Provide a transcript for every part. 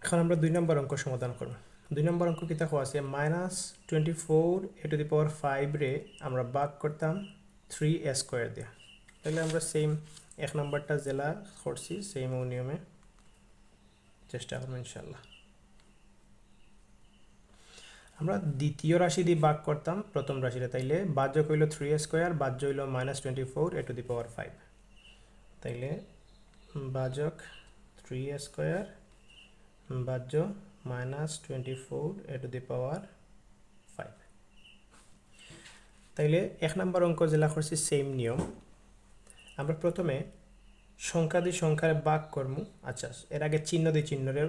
এখন আমরা 2 নম্বর অঙ্ক সমাধান করব। 2 নম্বর অঙ্ক কি দেখো আছে -24 a টু দি পাওয়ার 5 রে আমরা ভাগ করতাম 3a স্কয়ার দিয়ে। তাহলে আমরা সেম 1 নম্বরটা জেলা করছি, সেম নিয়মে চেষ্টা করব ইনশাআল্লাহ। আমরা দ্বিতীয় রাশি দিয়ে ভাগ করতাম প্রথম রাশিটা, তাইলে ভাজ্য হইল 3a স্কয়ার, ভাজ্য হইল -24 a টু দি পাওয়ার 5। তাইলে ভাজক 3a স্কয়ার ভাজ্য -24 a টু দি পাওয়ার 5। তাইলে 1 নম্বর অঙ্ক জেলা করছি সেম নিয়ম। আমরা প্রথমে সংখ্যা দিয়ে সংখ্যার ভাগ করবো। আচ্ছা, এর আগে চিহ্ন দিয়ে চিহ্নরে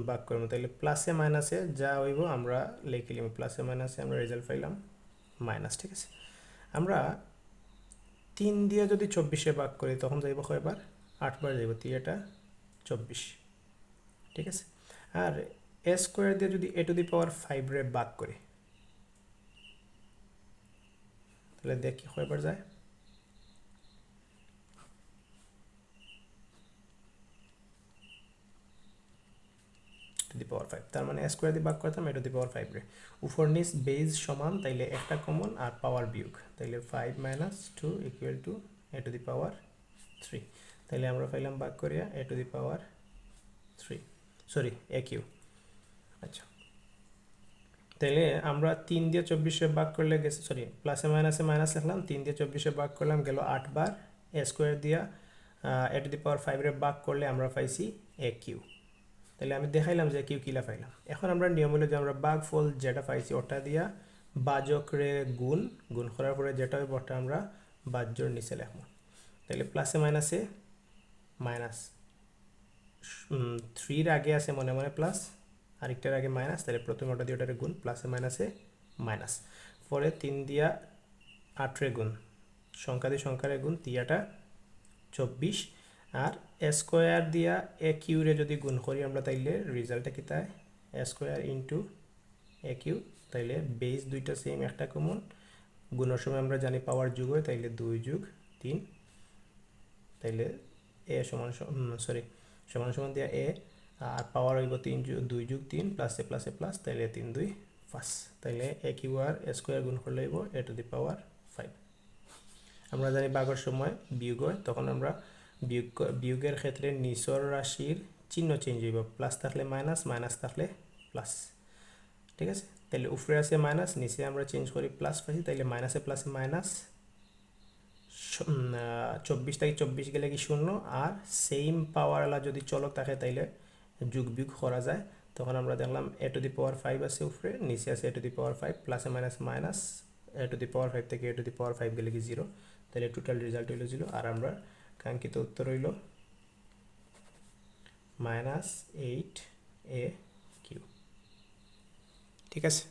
ভাগ করবো। তাইলে প্লাসে মাইনাসে যা হইব আমরা লিখে নিব, প্লাসে মাইনাসে আমরা রেজাল্ট পাইলাম মাইনাস। ঠিক আছে, আমরা 3 দিয়ে যদি 24-এ ভাগ করি তখন যাইব কয়বার? 8 বার যাইব, 3 24। ঠিক আছে, আর a স্কয়ার দিয়ে যদি a টু দি পাওয়ার 5 রে ভাগ করি তাহলে দেখি কয়বার যায়। টু দি পাওয়ার 5, তার মানে a স্কয়ার দিয়ে ভাগ করতাম a টু দি পাওয়ার 5 রে। উপর নিচ বেজ সমান, তাইলে একটা কমন আর পাওয়ার বিয়োগ, তাইলে 5 - 2 = a টু দি পাওয়ার 3। তাইলে আমরা পাইলাম ভাগ করিয়া a to the power 3, sorry a cube. আচ্ছা, তাইলে আমরা 3 দিয়ে 24-এ ভাগ করলে গেছে, সরি প্লাসে মাইনাসে মাইনাস লিখলাম, 3 দিয়ে 24-এ ভাগ করলাম গেল 8 বার। a স্কয়ার দিয়া a টু দি পাওয়ার 5 রে ভাগ করলে আমরা পাইছি a কিউ। তাহলে আমি দেখাইলাম যে কিউ কিলা পাইলাম। এখন আমরা নিয়ম হলো যে আমরা ভাগফল যেটা পাইছি ওটা দিয়া বাজকরে গুণ করার পরে যেটা হবে ওটা আমরা বাজ্যর নিচে লিখবো। তাহলে প্লাসে মাইনাসে মাইনাস, 3-র আগে আছে মনে মনে প্লাস, আরেকটার আগে মাইনাস, তাহলে প্রথমে ওটা দিয়ে ওটারে গুণ, প্লাসে মাইনাসে মাইনাস, পরে 3 দিয়া 8 রে গুণ, সংখ্যা দিয়ে সংখ্যারে গুণ, 3 24, আর a স্কয়ার দিয়া a কিউরে যদি গুণ করি আমরা তাইলে রেজাল্টটা কি তাই a square into a cube. তাইলে বেস দুইটা সেম, একটা কমন, গুণের সময় আমরা জানি পাওয়ার যোগ হয়, তাইলে 2 + 3, তাইলে a সমান সমান দিয়া a আর পাওয়ার হইব 2 + 3 প্লাসে প্লাসে প্লাস, তাইলে 3 2 5। তাইলে a কিউ আর a স্কয়ার গুণ করলে হইব a টু দি পাওয়ার 5। আমরা জানি ভাগের সময় বিয়োগ হয়, তখন আমরা বিয়োগের ক্ষেত্রে নিচর রাশির চিহ্ন চেঞ্জ হইব, প্লাস থাকলে মাইনাস, মাইনাস থাকলে প্লাস। ঠিক আছে, তাহলে উপরে আছে মাইনাস, নিচে আমরা চেঞ্জ করি প্লাস পাইছি, তাইলে মাইনাসে প্লাসে মাইনাস, 24 থেকে 24 গেলে কি 0, আর সেম পাওয়ারওয়ালা যদি চলক থাকে তাইলে যোগ বিয়োগ করা যায়। তখন আমরা দেখলাম a টু দি পাওয়ার 5 আছে উপরে, নিচে আছে a টু দি পাওয়ার 5, প্লাসে minus minus, a to the power 5 থেকে a টু দি পাওয়ার 5 গেলে কি 0, তাহলে টোটাল রেজাল্ট হইল 0, আর আমরা কাঙ্ক্ষিত উত্তর হইল -8a কিউ। ঠিক আছে।